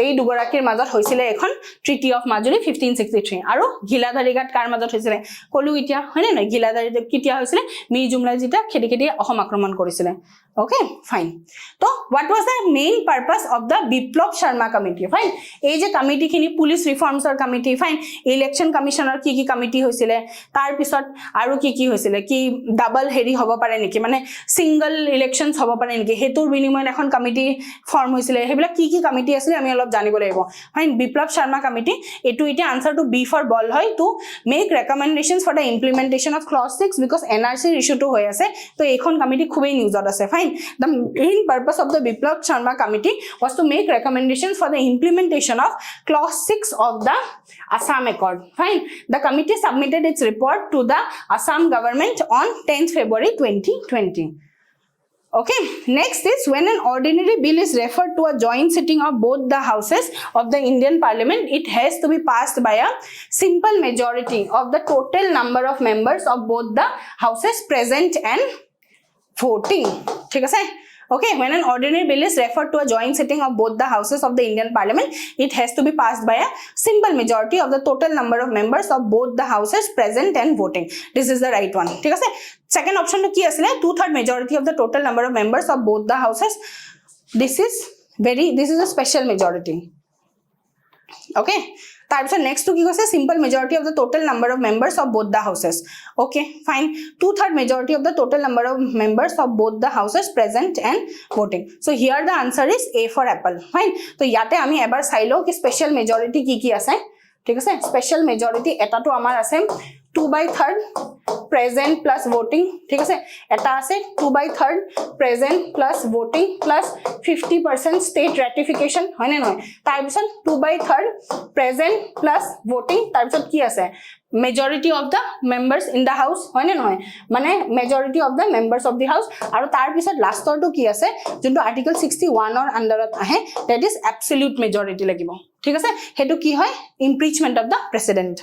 এই দুগৰাকীৰ মাজত হৈছিলে এখন ট্ৰিটি অফ মাজুলী 1563 আৰু গিলাধাৰী ঘাট কাৰ মাজত হৈছিলে কলু ইতিয়া হয়নে নাই গিলাধাৰী কিতিয়া হৈছিলে মি জুমলাই জিতা খেদি অসম আক্ৰমণ কৰিছিলে okay fine so what was the main purpose of the Biplab Sharma committee fine এই যে কমিটি খিনি পুলিশ ৰিফৰ্মছৰ কমিটি ফাইন ইলেকশন কমিশনৰ কি কমিটি হৈছিলে তাৰ পিছত আৰু কি হৈছিলে কি ডাবল হেৰি হ'ব পাৰে নেকি মানে সিঙ্গল ইলেকশনছ হ'ব পাৰে নেকি হেতুৰ বিনিময়ত এখন কমিটি ফৰ্ম হৈছিলে হেবিলা কি কমিটি আছিল আমি অলপ জানিব লাগিব ফাইন বিপ্লৱ শৰ্মা কমিটি এটো ইতে answer to be for ball হয় to make recommendations for the implementation of clause 6 because NRC issue টু হৈ আছে তো এইখন কমিটি খুবেই নিউজত আছে fine the main purpose of the Biplab Sharma committee was to make recommendations for the implementation of clause 6 of the Assam Accord. Fine. The committee submitted its report to the Assam government on 10th February 2020. Okay, next is when an ordinary bill is referred to a joint sitting of both the houses of the Indian Parliament, it has to be passed by a simple majority of the total number of members of both the houses present and voting. ठीक है? Okay, when an ordinary bill is referred to a joint sitting of both the houses of the Indian Parliament, it has to be passed by a simple majority of the total number of members of both the houses present and voting. This is the right one. ठीक है? Second option to ki asile 2/3 majority of the total number of members of both the houses. This is a special majority. Okay. তাৰপিছত next টু কি কৈছে simple majority of the total number of members of both the houses okay fine 2/3 majority of the total number of members of both the houses present and voting so here the answer is A for apple fine তো ইয়াতে আমি এবাৰ চাই লওঁ কি special majority কি আছে ঠিক আছে স্পেশাল মেজৰিটি এটাটো আমাৰ আছে 2/3 present plus voting ঠিক আছে এটা আছে 2/3 present plus voting plus 50% state ratification হয় না নহয় তাৰ পিছত 2/3 present plus voting তাৰ পিছত কি আছে majority of the members in the house হয় না নহয় মানে majority of the members of the house আৰু তাৰ পিছত লাষ্টৰটো কি আছে যোনটো আৰ্টিকল 61 ৰ আন্ডাৰত আহে that is absolute majority লাগিব ঠিক আছে হেতু কি হয় impeachment of the president.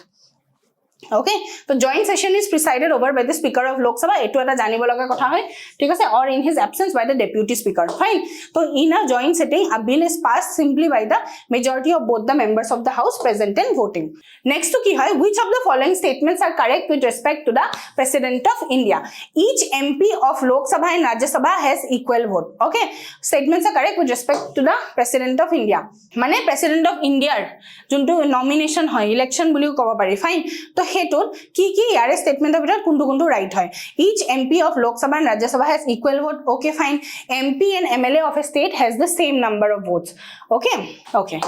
Okay, so joint session is presided over by the Speaker of Lok Sabha. Eto eta janibo laga kotha hoy, thik ase, or in his absence by the Deputy Speaker. Fine. So in a joint sitting, a bill is passed simply by the majority of both the members of the House present and voting. Next to ki hoy, which of the following statements are correct with respect to the President of India? Each MP of Lok Sabha and Rajya Sabha has equal vote. Okay, statements are correct with respect to the President of India. Mane President of India, juntu nomination hoy, election buliu kobo pari. Fine. So হেতুত কি ইয়াৰে স্টেটমেন্টৰ ভিতৰত কোনটো right হয় each MP of Lok Sabha and Rajya Sabha has equal vote okay fine MP and MLA of a state has the same number of votes okay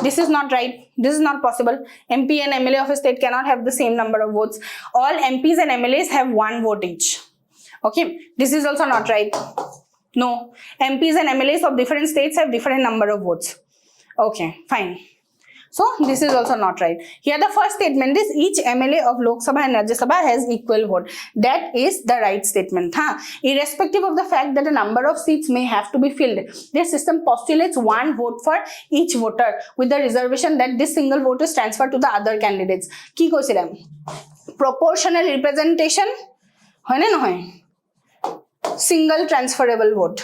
this is not right this is not possible MP and MLA of a state cannot have the same number of votes all MPs and MLAs have one vote each okay this is also not right no MPs and MLAs of different states have different number of votes okay fine. So this is also not right. Here the first statement is each MLA of Lok Sabha and Rajya Sabha has equal vote. That is the right statement. Irrespective of the fact that a number of seats may have to be filled, this system postulates one vote for each voter with the reservation that this single vote is transferred to the other candidates. Ki koisile? Proportional representation hoy na nohoy? Single transferable vote.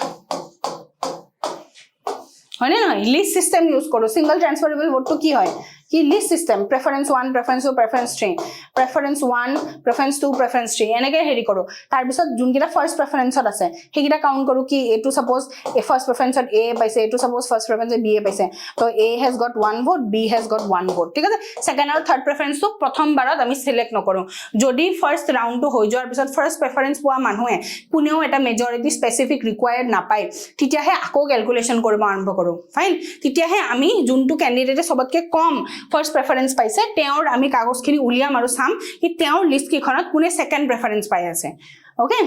হয় না নহয় list system use করো single transferable vote তো কি হয় কি list system preference 1 preference 2 preference 3 preference 1 preference 2 preference 3 এনেকে হেৰি কৰো তাৰ পিছত যোনকিটা ফার্স্ট প্রেফারেন্সত আছে হেকিটা কাউন্ট করো কি এ টু সাপোজ এ ফার্স্ট প্রেফারেন্সত এ পাইছে এ টু সাপোজ ফার্স্ট প্রেফারেন্সত বি এ পাইছে তো A has got 1 vote B has got 1 vote ঠিক আছে সেকেন্ড আৰু থাৰ্ড প্ৰেফাৰেন্স তো প্ৰথম বাৰত আমি সিলেক্ট নকৰো যদি ফাৰ্স্ট ৰাউন্ড তো হৈ যোৱাৰ পিছত ফাৰ্স্ট প্ৰেফাৰেন্স পোৱা মানুহে কোনেও এটা মেজৰিটি স্পেসিফিক ৰিকোয়াৰ্ড নাপায় তেতিয়াহে আকৌ ক্যালকুলেশন কৰিব আৰম্ভ কৰো ফাইন তেতিয়াহে আমি যোনটো ক্যান্ডিডেটে সবতকে কম ফাৰ্স্ট প্ৰেফাৰেন্স পাইছে তেওঁৰ আমি কাগজখিনি উলিয়াম আৰু সাম কি তেওঁৰ লিস্ট কিখনত কোনে সেকেন্ড প্রেফারেন্স পাই আছে okay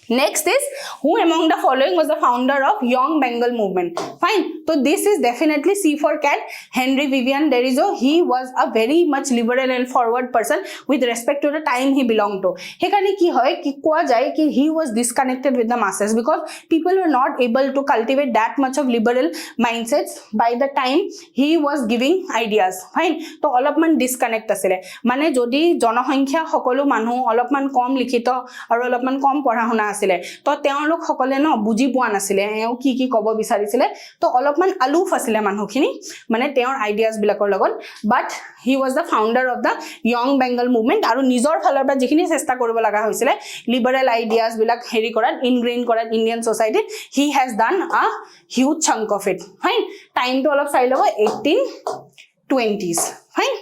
Next is who among the following was the founder of Young Bengal movement? Fine. So this is definitely C for cat. Henry Vivian Derizo. He was a very much liberal and forward person with respect to the time he belonged to. Hekane ki hoy ki koa jay ki he was disconnected with the masses because people were not able to cultivate that much of liberal mindsets by the time he was giving ideas. Fine. So অলপমান disconnect asile. Mane jodi জনসংখ্যা সকলো মানুহ অলপমান কম লিখিত আৰু অলপমান কম পঢ়া নাছিলে তো তেওঁলোক সকলে ন বুজি পোৱা নাছিলে এও কি কি কব বিচাৰিছিলে তো অলপমান আলুফ আছিল মানুহখিনি মানে তেওঁৰ আইডিয়াজ বিলাকৰ লগত but he was the founder of the young Bengal movement আৰু নিজৰ ফালৰ পৰা যিখিনি চেষ্টা কৰিব লগা হৈছিলে লিবাৰেল আইডিয়াজ বিলাক হেৰি কৰাত ইনগ্ৰেইন কৰাত Indian সোসাইটিত he has done a huge chunk of it fine টাইমটো অলপ চাই লব 1820s fine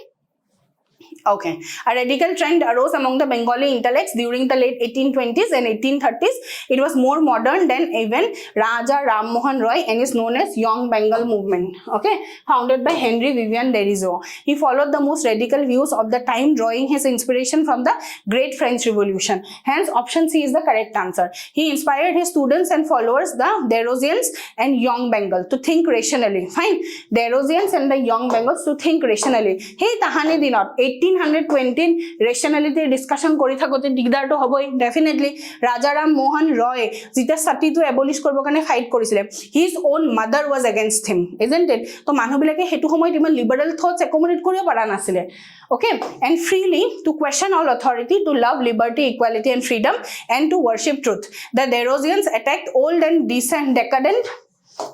Okay. A radical trend arose among the Bengali intellects during the late 1820s and 1830s. It was more modern than even Raja Ram Mohan Roy and is known as Young Bengal movement. Okay, founded by Henry Vivian Derizo. He followed the most radical views of the time, drawing his inspiration from the Great French Revolution. Hence, option C is the correct answer. He inspired his students and followers, the Derosians and Young Bengal, to think rationally. Fine, Derosians and the Young Bengals to think rationally. Hey, tahani dinot 1820 rationality discussion kori thakote digdar to hoboi definitely. Raja Ram Mohan Roy jita sati to abolish korbo kane fight korisile, his own mother was against him, isn't it? To manu bilake hetu homoy iman liberal thoughts accommodate koriya para nasile. Okay, and freely to question all authority, to love liberty, equality and freedom, and to worship truth. The Derosians attacked old and decadent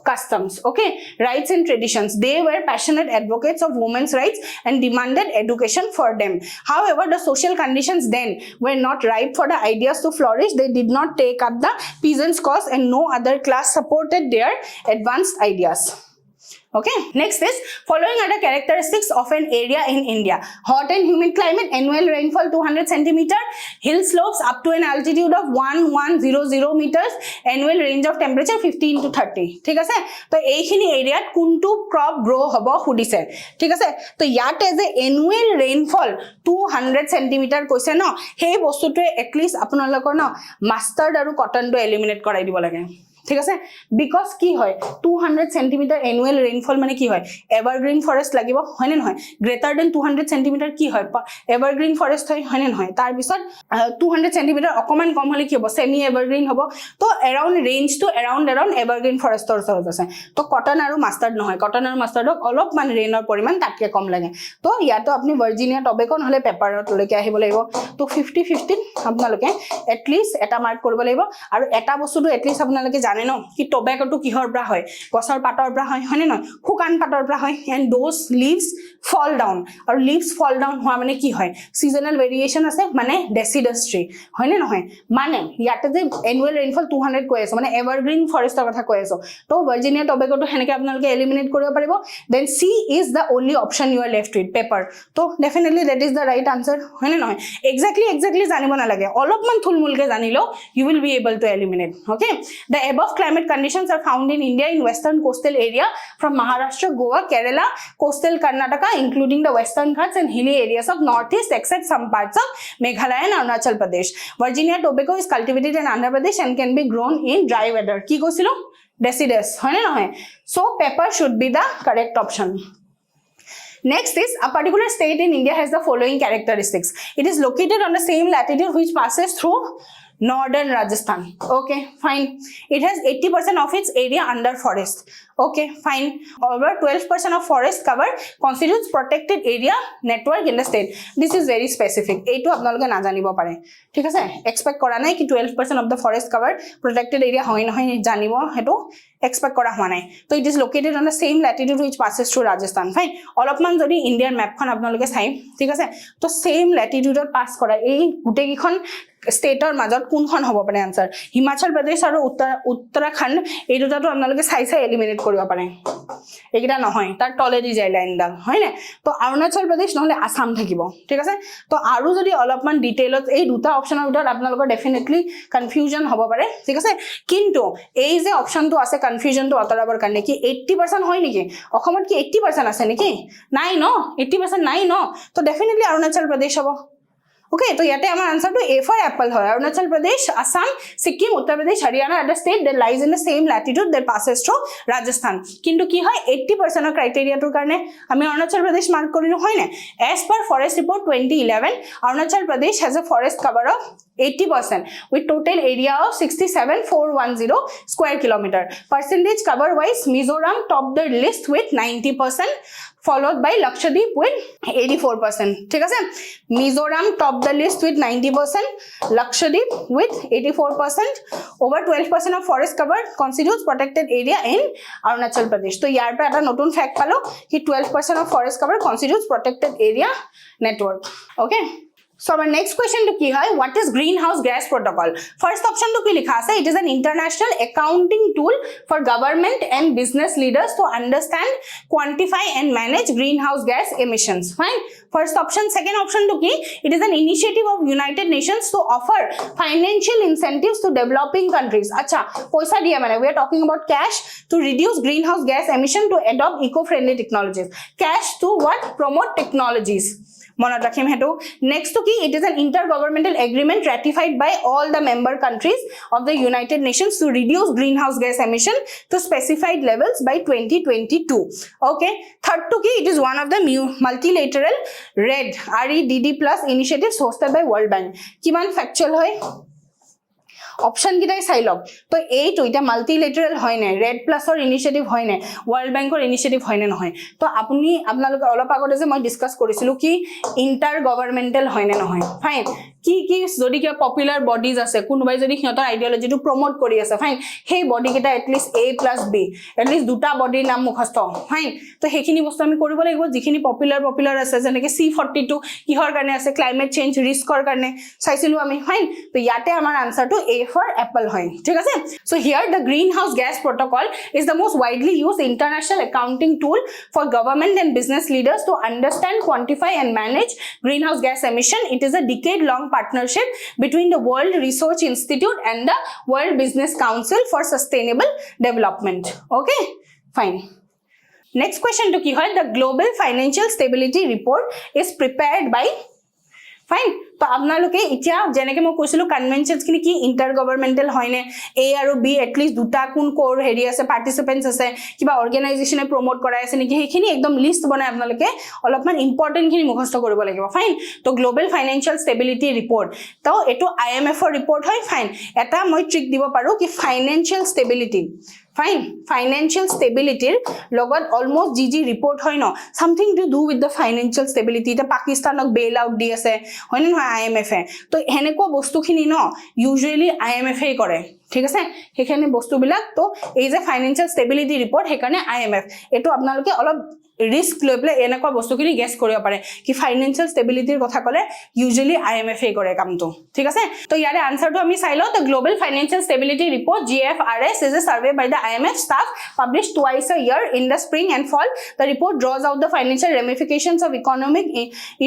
customs, okay, rights and traditions. They were passionate advocates of women's rights and demanded education for them. However, the social conditions then were not ripe for the ideas to flourish. They did not take up the peasants' cause, and no other class supported their advanced ideas. Okay, next is following are the characteristics of an area in India. Hot and humid climate, annual rainfall 200 centimeter, hill slopes up to an altitude of 1100 meters, annual range of temperature 15 to 30. ঠিক আছে, তো এইখিনি এৰিয়াত কোনটো crop grow হ'ব খুদিছে, ঠিক আছে। তো ইয়াতে যে এনুৱেল ৰেইনফল 200 সেন্টিমিটাৰ কৈছে ন, সেই বস্তুটোৱে এটলিষ্ট আপোনালোকৰ ন মাষ্টাৰ্ড আৰু কটনটো এলিমিনেট কৰাই দিব লাগে, ঠিক আছে। বিকজ কি হয় 200 সেন্টিমিটাৰ এনুৱেল ৰেইনফল মানে কি হয়, এভাৰগ্ৰীন ফৰেষ্ট লাগিব, হয়নে নহয়? গ্ৰেটাৰ দেন 200 সেন্টিমিটাৰ কি হয়, এভাৰগ্ৰীন ফৰেষ্ট হয়, হয়নে নহয়? তাৰপিছত 200 সেন্টিমিটাৰ অকমান কম হলে কি হ'ব, সেমি এভাৰগ্ৰীন হ'ব। তো এৰাউণ্ড ৰেঞ্জটো এৰাউণ্ড এভাৰগ্ৰীন ফৰেষ্টৰ ওচৰত আছে। তো কটন আৰু মাষ্টাৰ্ড নহয়, কটন আৰু মাষ্টাৰ্ডক অলপমান ৰেইনৰ পৰিমাণ তাতকৈ কম লাগে। তো ইয়াতো আপুনি ভাৰ্জিনিয়া টবেকো নহ'লে পেপাৰলৈকে আহিব লাগিব। তো 50-50 আপোনালোকে এটলিষ্ট এটা মাৰ্ক কৰিব লাগিব। আৰু এটা বস্তুটো এটলিষ্ট আপোনালোকে জানে ন কি টবেকোটো কিহৰ পৰা হয়, গছৰ পাতৰ পৰা হয়, হয়নে নহয়? শুকান পাতৰ পৰা হয়। And those leaves fall down, আৰু লিভছ ফল ডাউন হোৱা মানে কি হয়, ছিজনেল ভেৰিয়েশ্যন আছে, মানে ডেচিডাষ্ট্ৰি, হয়নে নহয়? মানে ইয়াতে যে এনুৱেল ৰেইনফল 200 কৈ আছো, মানে এভাৰগ্ৰীন ফৰেষ্টৰ কথা কৈ আছো। তো ভাৰ্জিনিয়া টবেকোটো সেনেকৈ আপোনালোকে এলিমিনেট কৰিব পাৰিব। Then C is the only option you are left with, paper. তো definitely that is the right answer, হয়নে নহয়? এক্সেক্টলি জানিব নালাগে, অলপমান থুলমূলকৈ জানিলেও you will be able to eliminate. Okay, the above climate conditions are found in India in western coastal area from Maharashtra, Goa, Kerala, coastal Karnataka, including the western Ghats and hilly areas of northeast, except some parts of Meghalaya and Arunachal Pradesh. Virginia tobacco is cultivated in Andhra Pradesh and can be grown in dry weather. Ki koisilo? Deciduous, hoy na noy? So pepper should be the correct option. Next is a particular state in India has the following characteristics. It is located on the same latitude which passes through northern Rajasthan. Okay, fine. It has 80% of its area under forest. Okay, fine. Over 12% of forest cover constitutes protected area network in the state. This is very specific. এইটো আপোনালোকে না জানিব পাৰে, ঠিক আছে। Expect কৰা নাই কি 12% of the forest cover protected area হয় নহয় জানিব, হেতু এক্সপেক্ট কৰা হোৱা নাই। তো it is located on the same Latitude which passes through Rajasthan. Fine, অলপমান যদি ইণ্ডিয়াৰ মেপখন আপোনালোকে চাই, ঠিক আছে, তো সেম ল্যাটিটিউডত পাস কৰা এই গোটেইকেইখন ষ্টেটৰ মাজত কোনখন হ'ব পাৰে আনসাৰ? হিমাচল প্ৰদেশ আৰু উত্তৰাখণ্ড, এই দুটাটো আপোনালোকে চাই এলিমিনেট কৰিব পাৰে। এইকেইটা নহয়, তাৰ তলেদি যায় লাইনডাল, হয়নে? তো অৰুণাচল প্ৰদেশ নহ'লে আসাম থাকিব, ঠিক আছে। তো আৰু যদি অলপমান ডিটেইলত এই দুটা অপশ্যনৰ ভিতৰত আপোনালোকৰ ডেফিনেটলি কনফিউজন হ'ব পাৰে, ঠিক আছে। কিন্তু এই যে অপশ্যনটো আছে কনফিউজনটো আঁতৰাবৰ কাৰণে, কি 80% হয় নেকি? অসমত কি 80% আছে নেকি? নাই ন, 80% নাই ন। তো ডেফিনেটলি অৰুণাচল প্ৰদেশ হ'ব। Okay, so yate amar answer to A for apple hoy. Arunachal Pradesh, Assam, Sikkim, Uttar Pradesh, Haryana are the state that lies in the same latitude that passes through Rajasthan. Kintu ki hoy 80% of criteria tur karne ami Arunachal Pradesh mark korilo hoy na. As per forest report 2011, Arunachal Pradesh has a forest cover of 80% with total area of 67,410 square kilometer. Percentage cover wise, Mizoram topped the list with 90%. Followed by Lakshadweep with 84%. ঠিক আছে, Mizoram topped the list with 90%, Lakshadweep with 84%. Over 12% of forest cover constitutes protected area in Arunachal Pradesh. তো ইয়াৰ পৰা এটা নতুন fact পালো কি 12% of forest cover constitutes protected area network. Okay, So our next question to ki hai, what is greenhouse gas protocol? First option to ki likha ase, it is an international accounting tool for government and business leaders to understand, quantify and manage greenhouse gas emissions. Fine. First option. Second option to ki, it is an initiative of United Nations to offer financial incentives to developing countries. Acha, paisa diya mane. We are talking about cash to reduce greenhouse gas emission to adopt eco-friendly technologies. Cash to what? Promote technologies. Monat rakhim hetu. Next to ki, it is an intergovernmental agreement ratified by all the member countries of the United Nations to reduce greenhouse gas emission to specified levels by 2022. Okay. Third to ki, it is one of the multilateral REDD plus initiatives hosted by World Bank. Kiman factual hoy? Option কিটাই চাই লওক তো এইটো এটা multilateral হয় নাই red প্লাছৰ initiative হয় নাই ওয়াৰ্ল্ড ব্যাংকৰ ইনিচিয়েটিভ হয় নে নহয় তো আপুনি আপোনালোকে অলপ আগতে যে মই ডিসকাস কৰিছিলো কি ইন্টাৰ গভৰ্নমেন্টাল হয় নে নহয় ফাইন কি কি যদি কি পপুলাৰ বডিজ আছে কোনোবাই যদি সিহঁতৰ আইডিওলজিটো প্ৰমোট কৰি আছে ফাইন সেই বডি কিটা at least A plus B at least দুটা বডিৰ নাম মুখস্থ ফাইন তো হেখিনি বস্তু আমি কৰিব লাগিব যিখিনি পপুলাৰ আছে যেনেকে C42 কিহৰ কাৰণে আছে ক্লাইমেট চেঞ্জ ৰিস্কৰ কাৰণে চাইছিলো আমি ফাইন তো ইয়াতে আমাৰ আনসাৰটো A for apple hoy thik ase so here the greenhouse gas protocol is the most widely used international accounting tool for government and business leaders to understand quantify and manage greenhouse gas emission it is a decade long partnership between the World Resource Institute and the World Business Council for Sustainable Development okay fine next question to ki hoy the global financial stability report is prepared by fine তো আপোনালোকে ইতিয়া জেনেকে মই কৈছিলো conventions কিনি কি inter গভৰ্নমেন্টাল হয়নে A আৰু B at least দুটা কোন কোৰ হেৰি আছে পাৰ্টিসিপেন্টস আছে কিবা অৰ্গানাইজেচনে প্ৰমোট কৰাই আছে নেকি হেখিনি একদম লিষ্ট বনাই আপোনালোকে অলপমান ইম্পৰ্টেন্ট খিনি মুখস্থ কৰিব লাগিব ফাইন তো গ্লোবাল ফাইনান্সিয়াল ষ্টেবিলিটি ৰিপৰ্ট তো এটো IMF ৰ ৰিপৰ্ট হয় ফাইন এটা মই ট্ৰিক দিব পাৰো কি financial stability fine financial stability logot almost GG report hoy no something to do with the financial stability ta pakistanok bail out di ase hoy na IMF e to heneko bostu khini no usually IMF e kore ঠিক আছে হেখানে বস্তু বিলাক তো এই যে financial stability report হেকানে IMF এটো আপোনালোকে অলপ ৰিস্ক লৈ প্লে এনেকুৱা বস্তুখিনি গেছ কৰিব পাৰে কি ফাইনান্সিয়াল ষ্টেবিলিটিৰ কথা কলে ইউজুয়ালি IMF এ কৰে কামটো ঠিক আছে তো ইয়াৰে আনসাৰটো আমি চাইলো the global financial stability report GFRS is a survey by the IMF staff published twice a year in the spring and fall the report draws out the financial ramifications of economic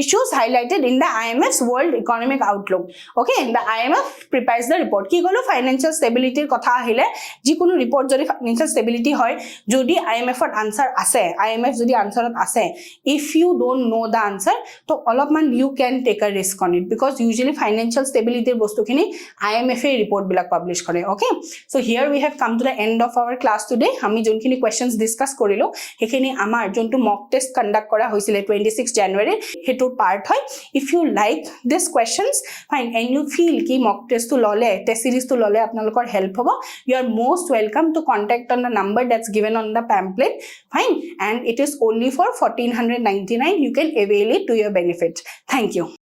issues highlighted in the IMF's world economic outlook okay the IMF prepares the report কি গলো financial ষ্টেবিলিটিৰ কথা আহিলে যি কোনো report যদি financial stability হয় যদি IMF ৰ আনসাৰ আছে IMF যদি আনসাৰত আছে if you don't know the answer তো অলপমান you can take a risk on it because usually financial stability ৰ বস্তুখিনি IMF এ ৰিপৰ্ট বিলাক পাবলিশ কৰে okay so here we have come to the end of our class today আমি যোনখিনি questions discuss কৰিলো হেখিনি আমাৰ যোনটো mock test conduct কৰা হৈছিল 26 January হেতুৰ part হয় if you like this questions fine and you feel ki mock test to lole test series to lole আপোনালোকৰ help hobo you are most welcome to contact on the number that's given on the pamphlet fine and it is only for 1499 you can avail it to your benefit thank you